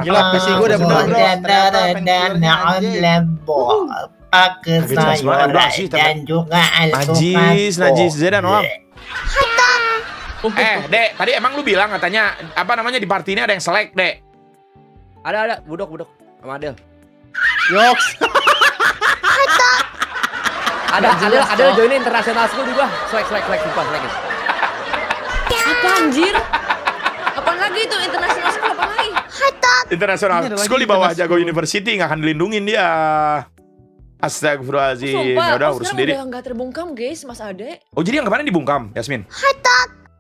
Gila, PC gue udah bener bro. Ternyata pakai sayur dan juga Najis, Zedan om. Dek, tadi emang lu bilang katanya apa namanya di party ini ada yang selek, Dek. Ada, budok sama Adel. Yoks. Adel join international school juga. Selek, sumpah, selek. Apa anjir? Apaan lagi itu international school apa lagi? International School di bawah Jago University nggak akan dilindungin dia. Astagfirullahaladzim. Sumpah, Udah urus sendiri. Udah nggak terbungkam guys, Mas Ade. Oh jadi yang kemarin dibungkam, Yasmin?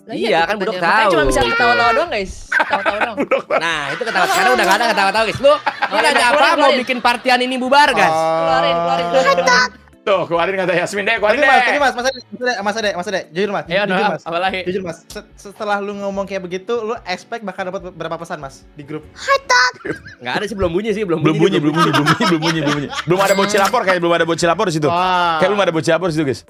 Lah, Iya, kan budok makanya tahu. cuma bisa ketawa-tawa doang guys. Ketawa-tawa doang. Nah, itu ketawa. Sekarang udah nggak ada ketawa-tawa, guys. Lu nanya apa? Mau bikin partian ini bubar, guys? Keluarin. Tuh, keluarin kata Yasmin deh, keluarin Tadi deh. mas, Ade, jujur mas. Ayo, Jujur mas. apa lagi? Jujur mas, setelah lu ngomong kayak begitu, lu expect bakal dapat berapa pesan mas di grup? Nggak ada sih, belum bunyi. Belum bunyi. Belum ada bocil lapor kayak belum ada bocil lapor di situ. Wah. Kayak belum ada bocil lapor di situ, guys.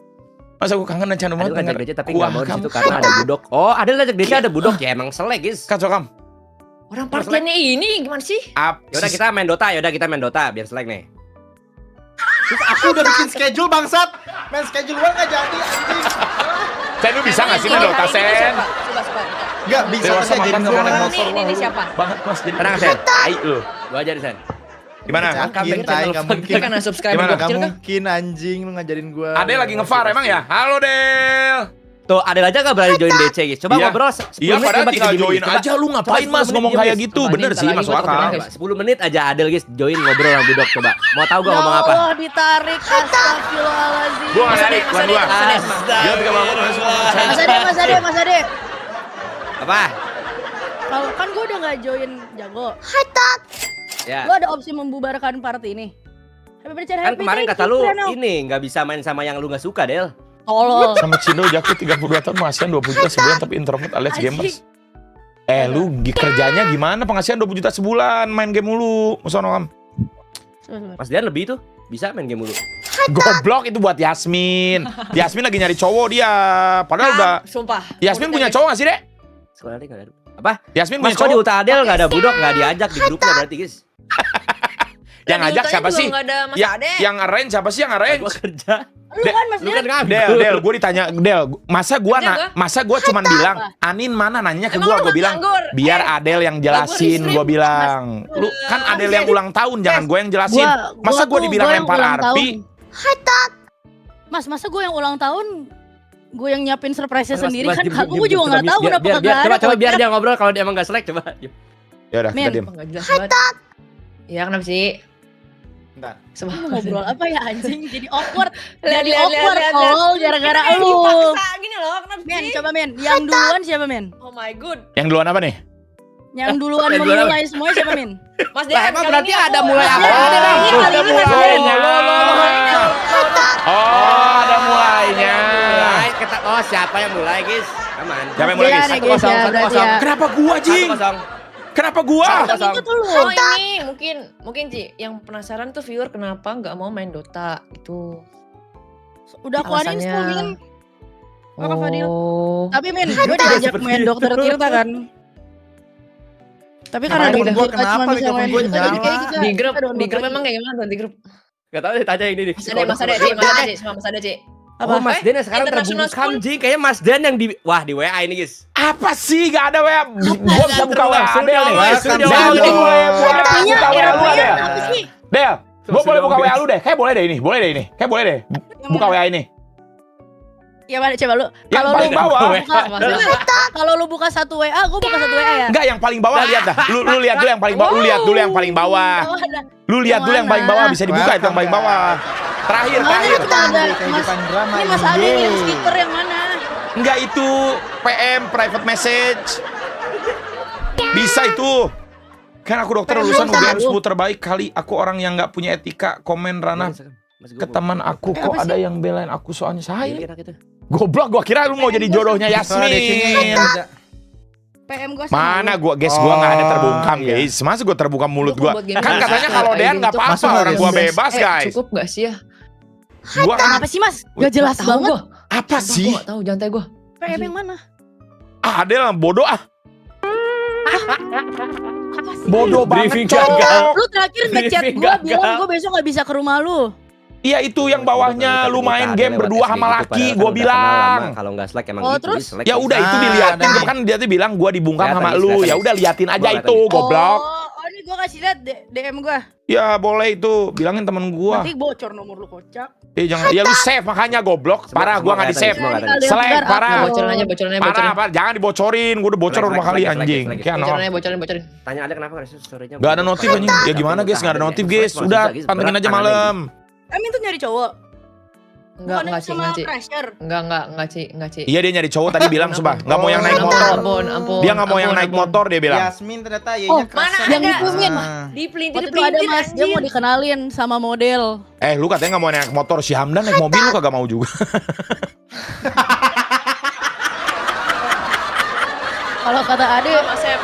Masa aku kangen dan candu Aduh, banget ngajak DC tapi nggak mau di situ karena ada budok. Oh, ada ngajak DC ada budok ya emang selek, guys. Kacau kam. Orang partiannya ini gimana sih? Yaudah kita main Dota, biar selek nih. Terus aku udah bikin schedule bangsat. Main schedule luar nggak jadi anjing. Sen lu bisa nggak sih main Dota, Sen? Coba. Nggak bisa Dewasa saya jadi makan nggak boleh juara. motor. Ini siapa? Banget mas. Jadi Tenang, Sen. Ayo lu. Gua ajarin, Sen. Gimana? Mungkin, tai, nggak mungkin. Kita kan subscribe Gimana? gua Nggak kecil kan? mungkin anjing lu ngajarin gua. Ade lagi nge-far emang ya? Halo Del. Tuh, Adel aja nggak berani join DC, guys. Coba Iya. ngobrol. Iya, padahal tinggal join Coba. aja. Lu ngapain mas ngomong kayak gitu? Bener sih, masuk akal. 10 menit aja Adel, guys. Join ngobrol sama budok, coba. Mau tahu gua ngomong apa? Allah, ditarik. Astagfirullahaladzim. Gua nggak narik, bukan gua. Dia tiga bangun. Mas Ade. Apa? Kalau kan gue udah nggak join Jago, Ya. lu ada opsi membubarkan party ini. Happy birthday, Kan happy kemarin thank kata you, lu Reno. ini nggak bisa main sama yang lu nggak suka, Del. Tolol. Sama Cino Jaki 32 tahun penghasilan 20 juta sebulan tapi introvert alias gamers. Lu kerjanya gimana penghasilan 20 juta sebulan main game mulu. Musono kam. Mas Dian lebih tuh. Bisa main game mulu. Goblok itu buat Yasmin. Yasmin lagi nyari cowok dia. Padahal udah Sumpah. Yasmin punya cowok gak sih, Dek? Sekolah nggak ada. Apa? Yasmin Mas punya kok di cowok. Uta Adel nggak ada budok, nggak diajak di grupnya berarti, guys. Yang ngajak siapa sih? Enggak ada Mas Ya, Ade. yang arrange siapa sih yang arrange? Gua kerja. Lu kan Mas Lu Dian. kan ngambil. Del, gue ditanya, Del, masa gue cuman bilang, Anin mana nanya ke Emang gue lu bilang, nganggur? biar Adel yang jelasin, Lagu gue di bilang, lu kan Adel yang ulang tahun, jangan gue yang jelasin. Gua Masa gue tuh, dibilang gua yang lempar ulang arpi? Mas, masa gue yang ulang tahun, gue yang nyiapin surprise-nya Mas, sendiri Mas, kan? diem, Aku diem, juga diem, nggak diem, tahu biar- kenapa biar- kagak ada. Coba biar konsep. dia ngobrol kalau dia emang nggak selek, coba. Ya udah, kita Men. diem. Enggak jelas banget. Ya kenapa sih? Bentar. Lu mau ngobrol apa ya anjing? Jadi awkward. Lihat, Jadi lihat, awkward lihat, tolol gara-gara lu. Dipaksa gini loh, kenapa Men, sih? coba men. Yang duluan siapa men? Oh my god. Yang duluan apa nih? Yang duluan Yang duluan memulai semuanya siapa men? Mas Lah, emang berarti ada mulai Mas apa? Dian, Ada Mas Dian, ada Mas mulainya. Oh, ada mulainya. Mulai, oh siapa yang mulai, guys? Aman. Siapa yang mulai, Dian guys? ya guys ya, berarti ya. Kenapa gua, Jing? 1-0. Kenapa gua? Kosong. Itu tuh lu. Oh ini mungkin Ci yang penasaran tuh viewer kenapa nggak mau main Dota gitu. Udah aku uninstall men. Kakak Fadil. Oh. Tapi men, gue diajak main dokter Tirta kan. Tapi karena Mikrofon dokter gua Tirta kenapa cuma bisa mikrofon main gua Dota, jadi kayak nyala? kita Di grup kita memang kayak gimana tuh di grup? Gak tau deh, tanya ini nih. Mas Ade, sama Mas Ade, Ci. Oh, Mas Den yang sekarang International terbungkam, School. Jing. Kayaknya Mas Den yang di... Wah, di WA ini, guys. Apa sih? Gak ada WA. Gua bisa buka WA Suruh Del dia nih. awal, suruh dia Del, awal. gua boleh buka Rapinya, WA lu rapinya Del. apa sih? Del, gua boleh buka WA lu deh. Kayak boleh deh ini. Kayak boleh deh. Yang Buka mana? WA ini. Ya mana coba lu. Yang Kalau paling lu bawah. kalau lu buka satu WA, gue buka satu WA ya. Enggak, yang paling bawah lihat dah. Lu lihat dulu yang paling bawah. Lu lihat dulu yang paling bawah. Oh, ada. Lu lihat dulu yang paling bawah, bisa dibuka itu yang paling bawah. Terakhir. Mana kita ada Mas? Kehidupan drama Ini Mas Ade yang stiker yang mana? Enggak itu PM private message. Bisa itu. Kan aku dokter lulusan UGM 10 terbaik kali. Aku orang yang nggak punya etika. Komen ranah ke teman aku, kok apa ada sih? yang belain aku soalnya saya. Ini enak itu. Goblok, gua kira lu mau jadi jodohnya Yasmin. PM gue Mana gua guys, gua nggak ada terbungkam iya. guys. Masa gua terbungkam mulut Lu gua? buat game Kan ini. katanya kalau Kayak Dean nggak gitu. apa-apa, Masuk nggak, orang gua guys? bebas guys. Cukup gak sih ya? Gua kan Apa sih Mas? Gak jelas Tahu banget. gua. apa Sumpah, sih? Gua gak tahu jantai gua. PM yang mana? Ah, Adel bodoh ah. Bodoh banget, Briefing Cok. gagal. Lu terakhir ngechat Briefing gue gagal. bilang gue besok gak bisa ke rumah lu. Iya itu yang bawahnya lu main game berdua sama laki, gue bilang. Kalau nggak Slack emang Oh, gitu. terus? di Slack Ya bisa. udah itu diliatin, Nah, kan dia tuh bilang gue dibungkam Kelihatan sama nih, lu. kelihatan Ya nih. udah liatin aja Kelihatan itu, nih. goblok. Oh ini gue kasih liat DM gue. Ya boleh itu, bilangin temen gua. Nanti bocor nomor lu kocak. Jangan, ya lu save makanya goblok. Semua- Parah, semua gua nggak di kelihatan, save. semua kelihatan. Selek, parah. Bocorin aja, Parah, bocorin. apa? Jangan dibocorin. Gua udah bocor Selek, berapa kali selek, selek, anjing. selek, Kayak Bocorin no. aja, bocorin. Tanya ada kenapa nggak story-nya? Gak ada notif anjing. Ya gimana guys, nggak ada notif guys. Udah pantengin aja malam. Amin tuh nyari cowok. Enggak sih, sama enggak sih. pressure. Enggak sih. Iya dia nyari cowok tadi bilang sumpah. Nggak mau yang naik Ampun, motor. ampun. Dia nggak mau yang naik motor dia bilang. Yasmin ternyata Oh, yanya kerasa. mana yang ada? itu Min. Dipelintir, Waktu itu ada mas, dia mau dikenalin sama model. Lu katanya nggak mau naik motor, si Hamdan naik mobil lu kagak mau juga. Kalau kata Ade, Mas Sep.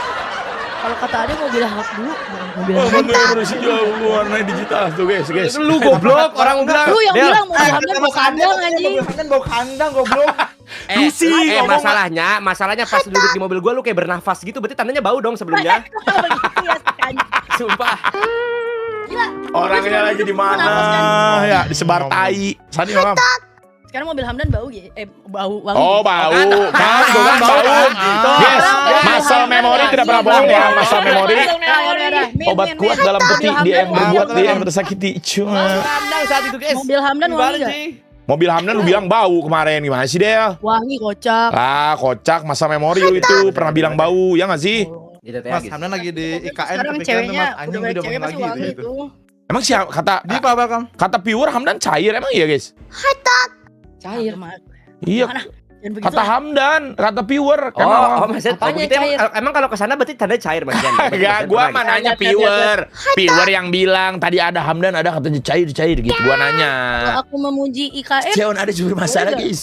kalau kata Ade mobil hak dulu, mobil Oh, hak. bantu Indonesia jauh warna digital tuh guys. Lu goblok, orang bilang. Lu yang Del, bilang mobil Hamdan mau kandang anjing. Kan bau kandang goblok. masalahnya pas duduk di mobil gua lu kayak bernafas gitu, berarti tandanya bau dong sebelumnya. Begitu ya kan. Sumpah. Orangnya lagi di mana? Ya disebar tai. Sani Mam. Sekarang mobil Hamdan bau ya? Bau wangi. Oh bau, kan bau. Yes, muscle memory tidak pernah bohong ya, muscle memory. Obat kuat dalam peti dia yang berbuat dia yang tersakiti. Cuma Kandang saat itu guys. Mobil Hamdan wangi gak? mobil Hamdan lu bilang bau kemarin, gimana sih Del? Wangi kocak. Ah kocak, masa memori lu itu pernah bilang bau, ya nggak sih? Mas Hamdan lagi di IKN Sekarang kepikiran ceweknya Mas anjing udah udah cewek bangun pasti lagi wangi gitu. tuh. Emang sih Di Pak Bakam. kata pure Hamdan cair emang iya guys? Cair. Iya, Mana? Jangan begitu kata lah. Hamdan, kata pure. Oh, maksudnya Apanya begitu cair? emang kalau kesana berarti tanda cair Mas Jan. Enggak, gua mah nanya pure. Pure yang bilang tadi ada Hamdan, ada katanya cair gitu. Gua nanya. Kalau aku memuji IKN, Jangan ada jubir masalah Udah. guys.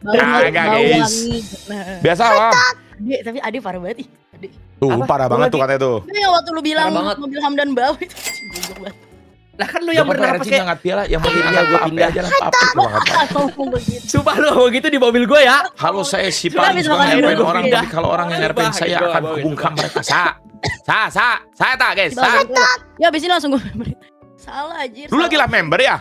bau Kagak, guys. wangi. Nah, Biasa lah. Ade, tapi Ade parah banget ih. Ade. Tuh, Apa? parah banget tuh katanya tuh. Tapi yang waktu lu bilang Parah banget. mobil Hamdan bau itu goblok banget. Lah kan lu yang bernafas kayak angkat piala, yang penting Iya, angkat gua apa pindah. aja lah apa banget. Ngomong begitu. Sumpah lu ngomong gitu di mobil gue ya. Halo saya si Coba paling suka misalkan ngerpen dulu orang, pindah. tapi kalau orang yang ngerpen Sumpah, saya gua akan bawa kubungkam mereka. Saya tak guys, Tiba sa. Ya abis ini langsung gue member. Salah anjir. Lu lagi lah member ya?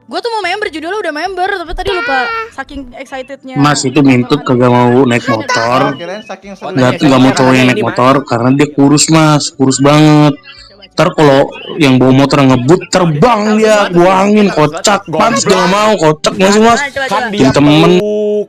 Gue tuh mau member, judulnya udah member, tapi tadi lupa saking excitednya. Mas itu Mintut kagak mau naik motor, Kirain saking seneng. nggak mau cowok yang naik motor karena dia kurus mas, kurus banget. Ntar kalau yang bawa motor ngebut terbang dia, buangin kocak. Pantes gak mau kocak nggak sih mas? Kan Coba. dia Temen. peluk.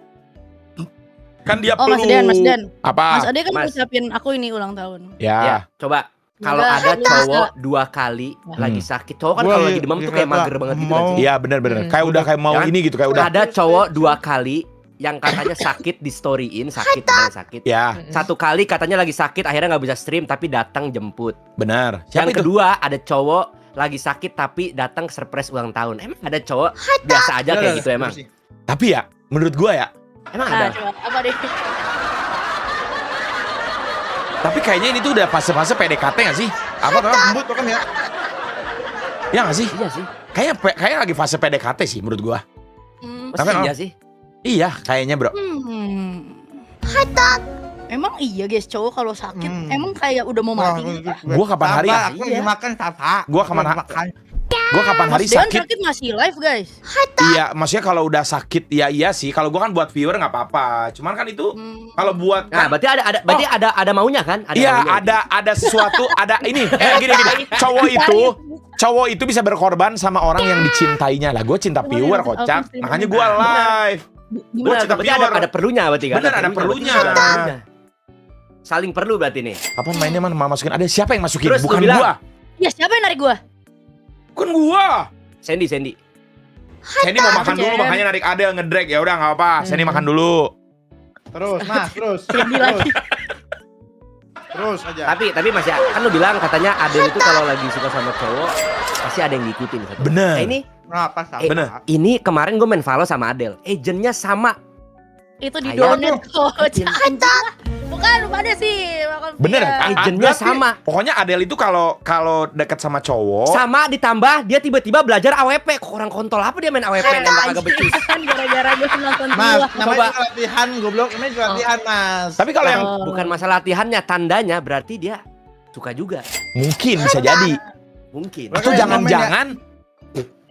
Kan dia Oh peluk. Mas Dan. Apa? Mas Ade kan Mas. ngucapin aku ini ulang tahun. Ya, Ya. coba kalau Enggak, ada lu cowok bisa. 2 kali Hmm. lagi sakit. Cowok kan Gua kalau iya, lagi demam iya, tuh kayak Kak. mager banget gitu Mau. kan sih. Iya benar. Kayak udah kayak mau Kan? ini gitu, kayak udah. Ada cowok 2 kali yang katanya sakit di storyin, sakit beneran sakit. Ya, 1 kali katanya lagi sakit akhirnya nggak bisa stream tapi datang jemput. benar. Siapa Yang itu? kedua ada cowok lagi sakit tapi datang surprise ulang tahun. Emang ada cowok biasa aja kayak gitu emang. Tapi ya, menurut gua ya, Emang Nah, ada. coba apa deh? tapi kayaknya ini tuh udah fase-fase PDKT nggak sih? Apa tuh? Embut tuh kan ya. Ya nggak sih? Iya sih. Kayaknya lagi fase PDKT sih menurut gua. Hmm. Tapi Pasti iya sih. Iya, kayaknya bro. Emang iya guys, cowok kalau sakit emang kayak udah mau Wah, mati. Gua kapan hari? Aku lagi makan Tata. Gua kapan makan. Gua kapan hari Mas Dean sakit? sakit masih live guys. Iya, maksudnya kalau udah sakit ya iya sih. Kalau gua kan buat viewer nggak apa-apa. Cuman kan itu Hmm. kalau buat Nah, berarti ada maunya kan? Iya, maunya. ada sesuatu, ada ini. Gini. Cowok itu bisa berkorban sama orang yang dicintainya. Lah, gue cinta viewer kocak. Makanya gue live. Gua Benar, cinta berarti viewer. ada perlunya berarti kan? Bener, ada perlunya. berarti ada perlunya. Saling perlu berarti nih. Kapan mainnya man? Masukin ada siapa yang masukin? Terus lu Bukan bilang- gua. Ya siapa yang narik gua? Bukan gua. Sandy. Sandy mau makan dulu, makanya narik Adel ngedrag. Ya udah nggak apa. Sandy makan dulu. Terus, Mas, terus. Sandy lagi. Terus aja. Tapi Mas ya, kan lu bilang katanya Adel itu kalau lagi suka sama cowok pasti ada yang ngikutin satu. Bener. Nah, ini Kenapa sama? Bener. ini kemarin gue main follow sama Adel. Agentnya sama. Itu di Ayam. donat coach. Bukan ada sih. Bener Agentnya berarti sama. Pokoknya Adele itu kalau deket sama cowok Sama ditambah dia tiba-tiba belajar AWP. Kok orang kontol apa dia main AWP nembak agak becus. Kan gara-gara gue nonton Mas, gua. namanya Coba. juga latihan goblok, ini juga latihan, Mas. Tapi kalau yang Bukan masalah latihannya, tandanya berarti dia suka juga. mungkin bisa jadi. Mungkin. Atau Makanya jangan-jangan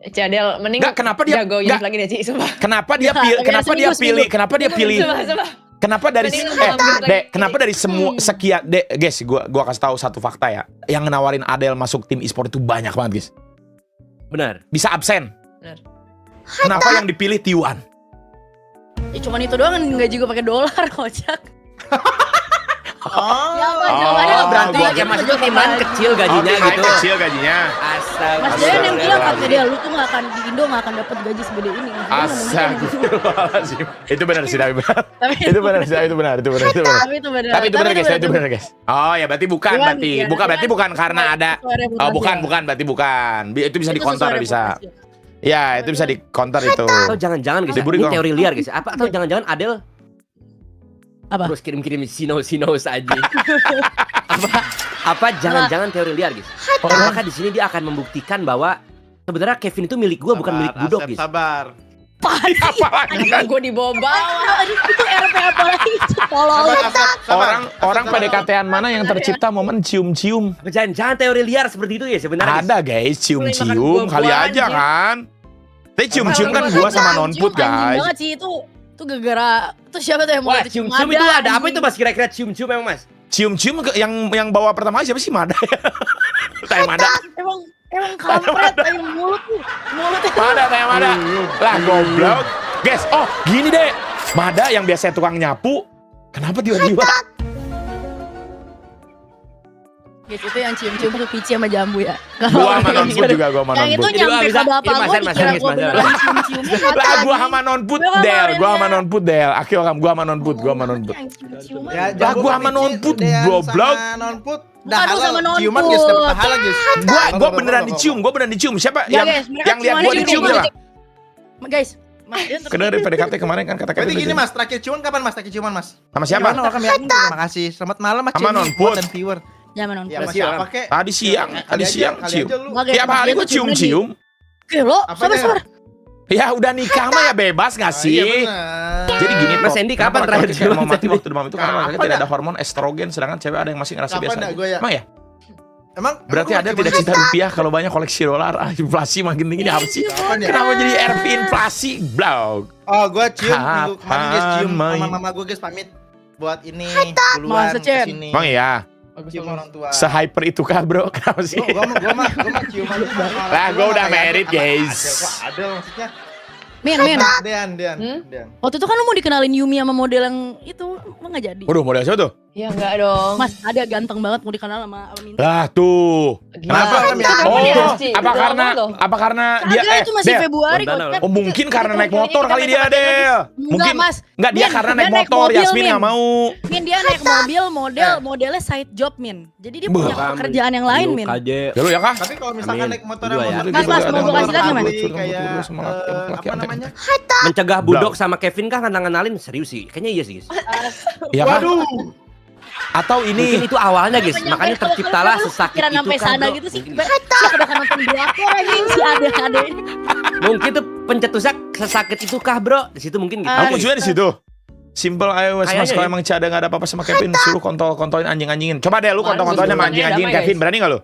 Cadel, mending Enggak, kenapa dia- jago enggak. Unit lagi deh, Ci, sumpah. kenapa dia Enggak, pilih enggak, kenapa dia seminggu, pilih kenapa dia pilih Sumpah. kenapa dari Mending lu ambil lagi. Dek, kenapa dari semua sekian guys, gua kasih tahu satu fakta ya. Yang nawarin Adele masuk tim e-sport itu banyak banget, guys. Benar. Bisa absen. Benar. Kenapa yang dipilih T1? Ya, cuman itu doang kan gaji gue pakai dolar kocak. Oh. Ya apa Oh, jawabannya Berarti gua ya maksudnya timan kecil gajinya Oke, gitu. kecil gajinya. Astaga. Mas Dayan yang bilang katanya dia lu tuh gak akan di Indo gak akan dapat gaji segede ini. Astagfirullahaladzim. Itu benar sih, tapi benar. Tapi Itu benar sih, itu benar. Tapi itu benar. Tapi itu benar guys, itu benar guys. Oh ya berarti bukan Bukan, berarti. iya. Berarti bukan karena ada Sesuai reputasi. Oh bukan berarti bukan. Itu bisa Itu dikonter sesuai bisa. reputasi. Ya, itu bisa dikonter itu. Atau jangan-jangan guys, Diburi ini kok. teori liar guys. Apa atau jangan-jangan Adele Apa? terus kirim-kirim sinos aja. apa jangan-jangan teori liar guys. Apakah di sini dia akan membuktikan bahwa sebenarnya Kevin itu milik gua bukan milik Budok guys. Sabar. Apa lagi? Enggak, gue dibawa-bawa. Itu RP apa lagi? Tolol. Orang PDKT-an mana yang tercipta momen cium-cium? Apa jangan-jangan teori liar seperti itu ya sebenarnya guys? Ada guys, cium-cium Boleh makan kali buah-buahan, aja ya. kan. Tapi cium-cium kan gua sama Nonput Anjing guys. banget sih itu gara-gara itu siapa tuh yang Wah, mulai cium-cium itu ada apa itu Mas kira-kira cium-cium emang Mas? Cium-cium yang bawa pertama kali siapa sih? Mada. Tanya Mada. Emang kampret ayo mulutnya. Mada, tanya Mada. Lah goblok. Guys, oh gini deh. Mada yang biasanya tukang nyapu, kenapa tiba-tiba? Guys, itu yang cium-cium tuh Pici sama Jambu ya. Gua sama Nonput juga, gua sama Yang itu Nonput. nyampe bisa- ke bapak ini gue Mas, dikira gue Mas. beneran cium-ciumnya. Lah gua sama Nonput Gua sama Del, gua sama Aurel. Nonput Del. Akhir gua sama Nonput, gua sama Nonput. Yang cium-ciuman. Ya, Lah, gua sama Nonput, goblok. Nonput. Bukan lu sama Nonput. Ciuman guys, dapat pahala guys. Gua beneran dicium, Siapa Ya, yang guys, mereka yang lihat ciumannya gua di dicium rumah. siapa? Guys, Mas Dian Karena dari PDKT kemarin kan kata Berarti gini Mas, terakhir ciuman kapan Mas? Terakhir ciuman Mas? Sama siapa? Gimana, welcome ya. Terima kasih. Selamat malam Mas Sama Cemi, Nonput. buat dan viewer. Jangan nonton. Ya Mas Siapa? siapa kek? Tadi siang, Kali aja cium. lu. Tiap hari gua cium-cium. Oke lo, Apa sabar dia? sabar. Ya udah nikah mah ya bebas gak Iya sih? benar. Jadi gini Mas Tok, Sandy, kenapa kapan terakhir laki-laki ciuman, mau mati Sandy? waktu demam itu karena laki-laki Kapan tidak dah? ada hormon estrogen sedangkan cewek ada yang masih ngerasa Kapan biasa dah aja. gua ya? Emang ya? Emang Berarti ada tidak cinta rupiah kalau banyak koleksi dolar. Inflasi makin tinggi ini apa sih? Kapan ya? Kenapa jadi RP inflasi? Blog. Oh, gua cium minggu kemarin guys, cium Kapan sama mama gua guys pamit buat ini duluan Masa, Cen? kesini. Emang iya? Cium orang tua. Se-hyper itu kah bro? Kenapa sih? Gua mah ciuman Lah, gua udah married, guys. Ada maksudnya. Min. Dean. Waktu itu kan lu mau dikenalin Yumi sama model yang itu, emang gak jadi. Waduh, model siapa tuh? Ya enggak dong. Mas, ada ganteng banget mau dikenal sama Minta. Lah tuh. Gimana? Kenapa? Itu kapan ya, Oh, Ci? apa Udah karena lama loh. apa karena dia Agak itu masih Del. Februari Bandana, kok. Oh mungkin karena naik motor kali dia Del. Enggak, Mungkin Mas. enggak dia Min, karena dia naik naik motor mobil, Yasmin Min. nggak mau. Min dia naik mobil modelnya side job Min. Jadi dia punya pekerjaan yang lain Min. Ya lu ya kah? Tapi kalau misalkan Amin. naik motor Berdua ya. Mas, mau gua kasih lihat nggak, Mas? kayak apa namanya? Mencegah Budok sama Kevin kah ngenalin serius sih. Kayaknya iya sih guys. Iya kah? Waduh. Atau Mungkin ini itu awalnya guys. Makanya terciptalah sesakit Kira itu sampai kan. sana Bro. gitu sih. Mungkin. Saya kebanyakan nonton drakor anjing si ade-ade ini. Mungkin tuh pencetusnya sesakit itu kah bro? Di situ mungkin gitu. aku juga di situ. Simple ayo Mas, Kayaknya kalau ya. emang Ci ada nggak ada apa-apa sama Kevin suruh kontolin anjing-anjingin. Coba deh lu kontol-kontolin sama anjing-anjingin Damai. Kevin, berani nggak lu?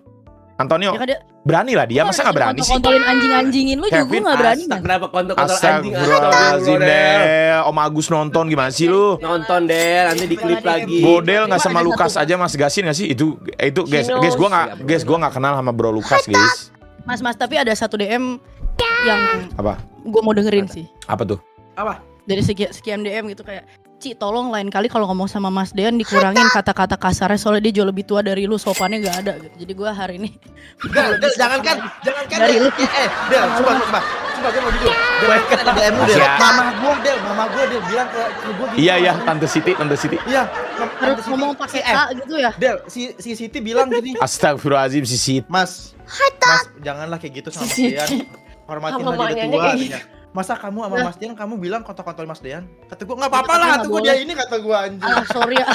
Antonio, Ya kan dia berani lah dia, masa nggak berani sih? kontolin anjing-anjingin lu juga Kevin, gua gak berani Astaga, kan. kenapa kontok-kontok anjing? Astagfirullahaladzim Del. Om Agus nonton gimana sih lu? Nonton deh, nanti diklip lagi. Bodel nggak sama Lukas aja Mas Gasin nggak sih? Itu guys gua nggak kenal sama Bro Lukas guys. Mas tapi ada satu DM yang Apa? gua mau dengerin sih. Apa tuh? Dari sekian DM gitu kayak Ci tolong lain kali kalau ngomong sama Mas Dean dikurangin kata-kata kasarnya soalnya dia jauh lebih tua dari lu, sopannya gak ada gitu. Jadi gua hari ini Del, jangankan Dari lu. Del, coba gue mau jujur. Del, kan ada DM lu Del. Siap. Mama gua Del bilang ke gua gitu. Iya Tante Siti. Iya. harus ngomong pakai A gitu ya. Del, si Siti bilang gini. Astagfirullahaladzim si Siti. Mas, janganlah kayak gitu sama Mas Dean. Hormatin Sama lah dia mamanya udah tua. kayak gitu. Masa kamu sama Mas Dean kamu bilang kontol-kontol Mas Dean? Kata gua enggak apa-apa Tapi lah, nggak tuh dia ini kata gua anjing. Sorry ya.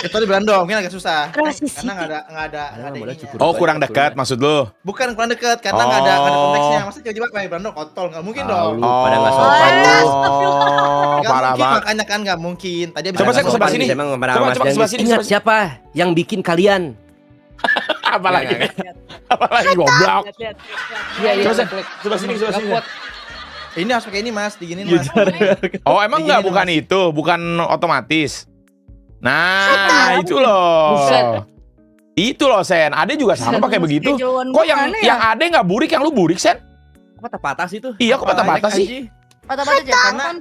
Itu di Belanda mungkin agak susah. Rasis. Karena enggak ada ininya. Oh, kurang dekat maksud lu. Bukan kurang dekat karena enggak ada konteksnya. Masa tiba-tiba kayak Belanda kontol enggak mungkin dong. Pada nggak sopan lu. Oh, Nggak parah mungkin, banget. makanya kan enggak mungkin. Tadi Coba saya ke sebelah sini. Emang Coba sebelah sini. Ingat siapa yang bikin kalian? Apalagi? Apalagi goblok. Iya, Coba saya sebelah sini, sebelah sini. Ini harus pakai ini Mas, diginin Mas. Oh, emang enggak bukan itu, bukan otomatis. Nah, itu loh. Buset. Itu loh, Sen. Ade juga sama pakai begitu. Kok yang Ade nggak burik, yang lu burik, Sen? Patah-patah sih itu. Iya, kok patah-patah sih? Patah-patah aja.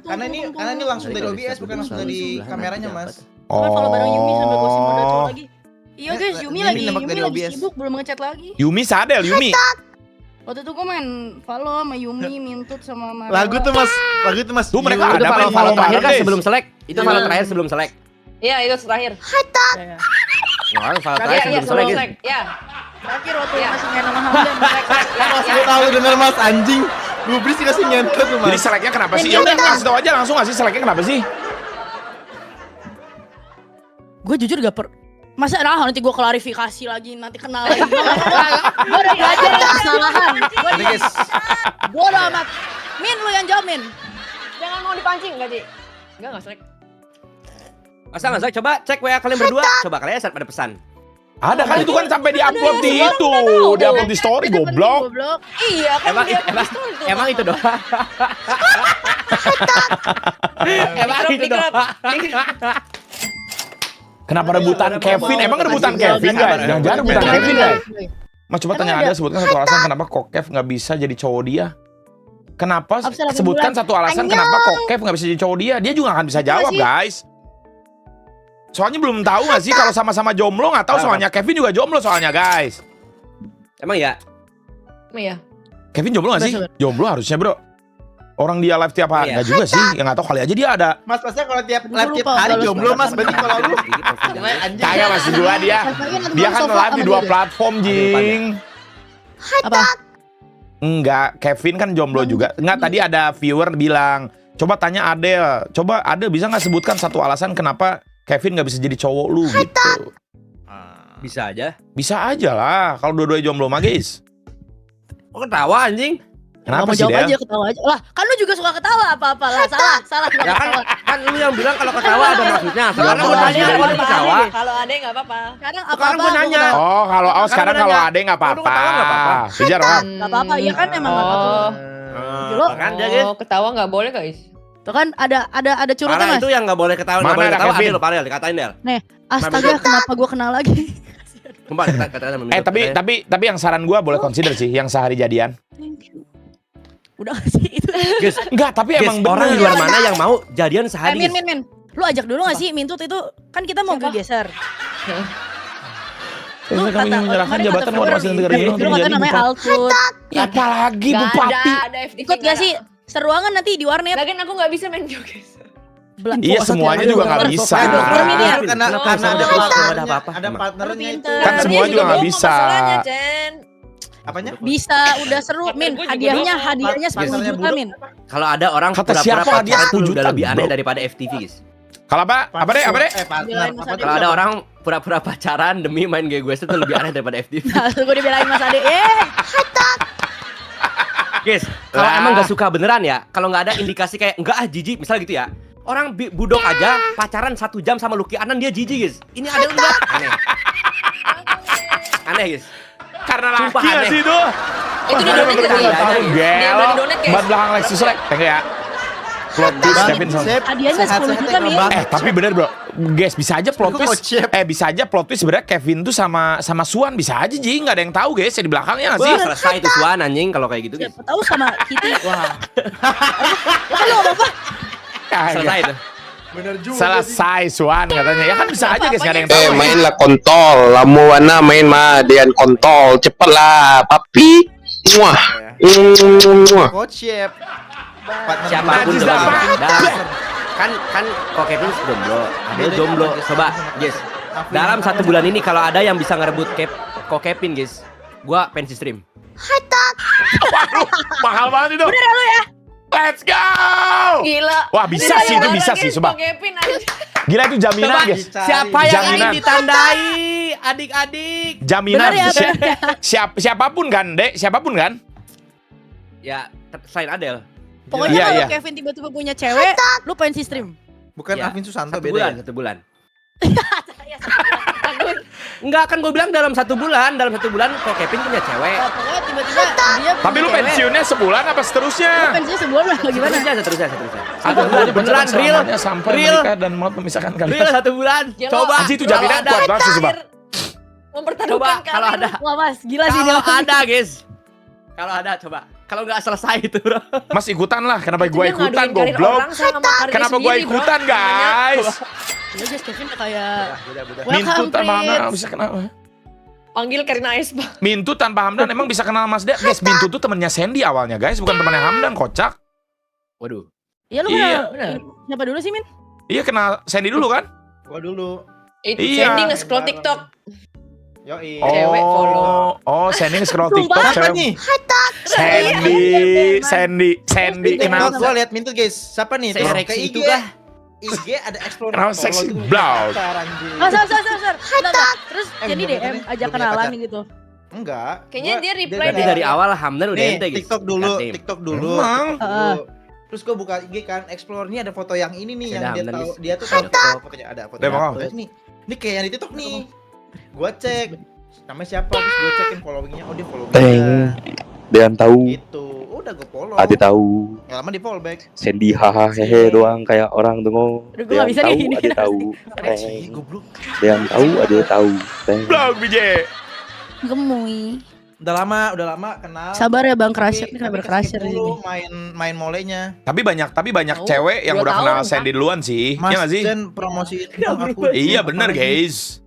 Karena ini langsung dari OBS bukan langsung dari kameranya Mas. Kan kalau bareng Yumi sambil gosip mode cowok lagi. Iya guys, Yumi Ini lagi nembak dari Yumi lagi OBS. sibuk belum ngechat lagi. Yumi Sadel, Yumi. Waktu itu gue main follow sama Yumi, Mintut sama Mario. Lagu tuh Mas. Tuh mereka Itu ada main follow malam terakhir kan guys. sebelum selek. Itu follow terakhir sebelum selek. Iya, itu terakhir. Ya. Follow terakhir Iya, sebelum selek. sebelum guys. selek. Ya. Terakhir waktu masih main sama Hamdan. Mas gue tahu denger Mas anjing. Gubris sih kasih nyentuh tuh Jadi Mas. seleknya kenapa sih? Ya udah kasih tau aja langsung nggak sih seleknya kenapa sih? Gue jujur gak masa nanti gue klarifikasi lagi, nanti kenal lagi. Gue udah belajar dari kesalahan. Gue udah amat. Min, lu yang jawab, Min. Jangan mau dipancing enggak, Ci? Enggak selek. Masa nggak selek? Coba cek WA kalian berdua. Coba kalian ada pesan. Ada kan itu kan sampai di-upload di itu, di-upload di story goblok. Iya, kan Emang itu doang. Emang itu doang. Kenapa rebutan Kevin? Emang rebutan Kevin guys? Jangan-jangan rebutan Kevin guys. Mas coba tanya Anda sebutkan satu alasan kenapa Kokev nggak bisa jadi cowok dia. Kenapa sebutkan satu alasan kenapa Kokev nggak bisa jadi cowok dia? Dia juga akan bisa jawab guys. Soalnya belum tahu nggak sih kalau sama-sama jomblo nggak tahu soalnya Kevin juga jomblo soalnya guys. Emang ya? Iya. Kevin jomblo nggak sih? Jomblo harusnya bro. Orang dia live tiap hari nggak juga sih. Ya nggak tahu kali aja dia ada. Mas Masnya kalau tiap live tiap hari jomblo Mas, berarti kalau lu anjing. Kagak masih dua dia. Dia kan live di dua platform jing. Apa? Enggak, Kevin kan jomblo juga. Enggak, tadi ada viewer bilang, coba tanya Adel. Coba Adel bisa nggak sebutkan satu alasan kenapa Kevin nggak bisa jadi cowok lu gitu. Bisa aja. Bisa aja lah, kalau dua-duanya jomblo mah guys. Kok ketawa anjing? Kenapa mau sih jawab Del? aja, ketawa aja. Lah, kan lu juga suka ketawa apa-apa lah. Salah. Ya kan lu yang bilang kalau ketawa ada maksudnya. Sekarang gue nanya Ada kalau ketawa. Kalau ada enggak apa-apa. Sekarang Sekarang apa-apa. gue nanya. Oh, kalau sekarang kalau nanya. Ade nggak Kalau apa-apa. ketawa nggak apa-apa. Pijar orang. Gak apa-apa, iya kan emang gak apa-apa. Lo, Kan dia guys. Oh, ketawa enggak boleh, guys. tuh kan ada curutnya Parah Mas. itu yang nggak boleh ketawa, Mana nggak boleh ada ketawa. Kevin? Adel, Parel, dikatain Del. Astaga, kenapa gue kenal lagi? Sumpah kata-kata Tapi yang saran gua boleh consider sih yang sehari jadian. Thank you. Udah gak sih itu? Guys, Enggak, tapi guys, emang orang di bener. luar mana yang mau jadian sehari? guys? Min. Lu ajak dulu gak sih Mintut itu? Kan kita mau geser. Lu kami ingin menyerahkan jabatan kepada Presiden negara ini untuk Lu kata menjadi namanya bupati. Altut. Ya apalagi Nggak bupati. ada FTV. Ikut gak sih? Seruangan nanti di warnet. Lagian aku enggak bisa main joget. Iya, semuanya juga nggak bisa. Karena ada Kenapa? partnernya, Apa-apa. ada partnernya itu. Pinter. Kan semua juga nggak bisa. Masalahnya, Chen. Apanya? Bisa, udah seru Min. Hadiahnya 10 juta Min. Kalau ada orang Kata pura-pura siapa hadiah pacaran 10 tuh juta, udah lebih aneh bro? daripada FTV guys. Kalau apa? Apa deh? Partner. Kalau ada orang pura-pura pacaran demi main GGWS itu lebih aneh daripada FTV. Nah, gue dibelain Mas Ade. Guys, kalau emang gak suka beneran ya, kalau nggak ada indikasi kayak enggak jijik, misal gitu ya. Orang budok aja pacaran 1 jam sama Lucky Anan dia jijik guys. Ini ada enggak? Aneh. Aneh guys. Karena Sumpah laki nggak aneh. sih itu? Itu di donate Nggak kali. tahu, Dia gelo. udah di donate, guys. Ban belakang Lexus Lex. Thank you ya. Plot twist Kevin Son. Hadiahnya 10 juta Min. Tapi bener bro, guys bisa aja plot Itu twist. kocep. Bisa aja plot twist sebenarnya Kevin tuh sama Suan bisa aja Ji, nggak ada yang tahu guys ya di belakangnya nggak sih? Wah, selesai itu Suan anjing kalau kayak gitu guys. Siapa tahu sama Kitty. Wah. Lu apa? Selesai itu. Bener juga. Selesai Suan katanya. Ya kan bisa aja guys, nggak ada yang tahu. Mainlah kontol, lamuana main mah Dean kontol, cepet lah, papi. Muah. Muah. Kocep. Siapapun Najis coba dah, gitu. kan kok Kevin jomblo, ada jomblo. Coba guys, dalam 1 bulan ini kalau ada yang bisa ngerebut kok Kevin guys, gua pensi stream. Mahal banget itu. Bener ya lu ya? Let's go. Gila. Wah, bisa sih, itu bisa sih, coba. Kevin aja. Gila itu jaminan, Coba, guys. siapa yang Jaminan. ingin ditandai? Adik-adik. Jaminan. Bener ya, Siapapun kan, Dek, siapapun kan? Ya, selain Adel. Pokoknya Iya, kalau iya. Kevin tiba-tiba punya cewek, lu pengen si stream. Bukan Ya, Alvin Susanto 1 beda bulan, ya? 1 bulan. Enggak kan gue bilang dalam 1 bulan, kalau Kevin punya cewek. Oh, pokoknya tiba-tiba dia Tapi punya lu cewek. pensiunnya sebulan apa Lu seterusnya? pensiunnya sebulan lah gimana? Seterusnya. Ada Beneran real, sampai real. menikah dan mau memisahkan Real kalian. 1 bulan. Gila. Coba. Anjir, itu Kalau jaminan ada- kuat banget sih, coba. Mempertaruhkan Coba kalau ada. Wah mas, gila sih Kalau dia. ada, guys. Kalau ada coba. Kalau nggak selesai itu, bro. Mas ikutan lah, kenapa Itu gue dia ikutan ngaduin karir goblok? orang sama karirnya Kenapa gue sendiri, bro. ikutan guys? Ya guys, Kevin udah kayak Mintut welcome tanpa Hamdan Prince. bisa kenal. Panggil Karina Aespa. Mintut tanpa Hamdan emang bisa kenal Mas Dek? Guys, Mintut tuh temennya Sandy awalnya guys, bukan temennya Hamdan, kocak. Waduh. Ya lu Iya, kenal siapa dulu sih Min? Iya kenal Sandy dulu kan? Gua dulu. Itu Iya. Sandy nge-scroll TikTok. Yoi. Cewek follow. Oh, Sandy nge-scroll Sumpah. TikTok Siapa cewek. nih? Sandy Kenal kenal. gua lihat Mintut guys. Siapa nih? Terus Seksi ke itu IG. kah? IG ada explorer. Kenal seksi blood. Oh, sar. Terus jadi belum DM punya- ajak belum punya kenalan pacar. gitu. Enggak. Kayaknya dia reply Berarti deh. dari awal Hamdan udah Nih, ente, guys. TikTok dulu, Goddamn. TikTok dulu. Emang? TikTok dulu. Terus gua buka IG kan, explore nih ada foto yang ini nih Sudah, yang dia Hamdan, tahu guys. dia tuh tahu foto fotonya ada foto. Emang? Terus nih. Ini kayak yang di TikTok nih. Gua cek namanya siapa, terus gua cekin followingnya. Oh, dia follow Teng. gua. Dean tahu, Gitu. Udah gua follow. Ade tahu, Nggak lama di follow back. Sandy haha hehe doang kayak orang dengo. Aduh, gua nggak bisa Dean nih, ini tahu, Ade tahu. Ih, Teng. goblok. Dean tahu, Ade tahu. Teng. Blog BJ. Gemuy. Udah lama kenal. Sabar ya Bang Crusher, Tapi- ini kenapa tapi Crusher skip ini? dulu main molenya. Tapi banyak Tahu, cewek yang 2 udah kenal tahun, Sandy duluan sih. Mas Iya nggak sih? Jen promosiin dong aku. Iya bener guys.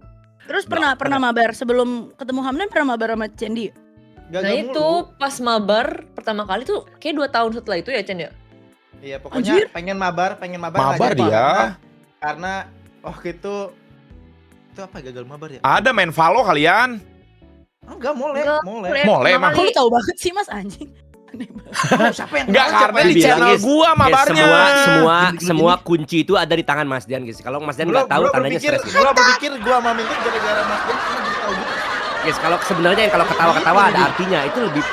Terus pernah mabar sebelum ketemu Hamdan pernah mabar sama Sandy? Gagal Nah mulu. itu pas mabar pertama kali tuh kayak 2 tahun setelah itu ya Chen ya. Iya pokoknya pengen mabar nggak Mabar jadi, dia. karena waktu itu apa gagal mabar ya? Ada main Valo kalian? Enggak, mulai. Mulai, pertama emang. Kok kali. lu tahu banget sih Mas anjing? Aneh banget. Siapa yang Enggak, kenal? karena Siapa di yang channel guys. gua Guys, mabarnya. semua kunci itu ada di tangan Mas Dian, guys. Kalau Mas Dian nggak tahu, tandanya stres. Guys. Gua berpikir gua sama Mintut gara-gara Mas Jen karena jadi tahu gitu. Guys, kalau sebenarnya kalau ketawa-ketawa ada artinya. Itu lebih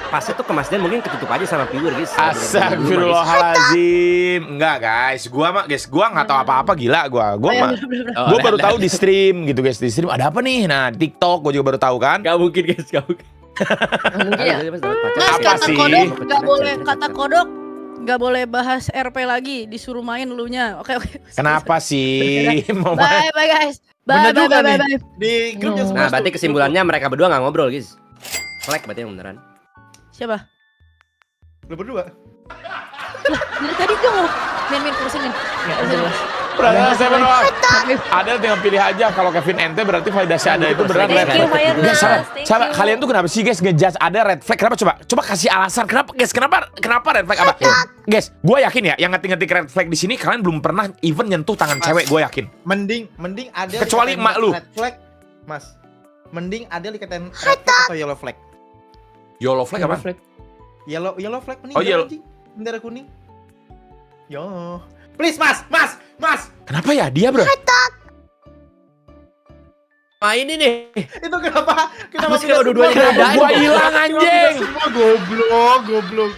pasnya tuh ke Mas Dian mungkin ketutup aja sama viewer, guys. Astagfirullahalazim. Enggak, guys. Gua nggak tahu apa-apa, gila gua. Gua mah Oh, gua baru tahu di stream gitu, guys. Di stream ada apa nih? Nah, TikTok gua juga baru tahu kan. Gak mungkin, guys. Gak mungkin. Mungkin ya. Mas Apa kata sih? kodok nggak boleh bahas RP lagi, disuruh main lunya. Oke. Kenapa sih? Mau main? Bye guys. Bye. Bener juga nih. Di grup yang Nah, berarti kesimpulannya mereka berdua nggak ngobrol, guys. Selek berarti yang beneran. Siapa? lu berdua. Dari tadi gua mau main kurusin Min. Nggak jelas. Berarti saya berdua. Ada tinggal pilih aja kalau Kevin ente berarti validasi ada itu beneran red Thank you flag. Mayana. Guys, salah. Thank Salah. you. Kalian tuh kenapa sih guys ngejudge ada red flag? Kenapa coba kasih alasan kenapa guys? Kenapa red flag apa? Guys, gue yakin ya yang ngetik-ngetik red flag di sini kalian belum pernah even nyentuh tangan cewek, gue yakin. Mending ada Kecuali dikatain emak lu. Red flag, Mas. Mending ada dikatain red flag atau yellow flag. Yellow flag apa? Yellow flag mending. Oh, yellow. Bendera kuning. Yo. Please, Mas. Kenapa ya dia bro? Nah, ini nih. Itu kenapa? Apa sih kalau dua-duanya semua- ngerjain? Gua hilang anjing. Semua goblok.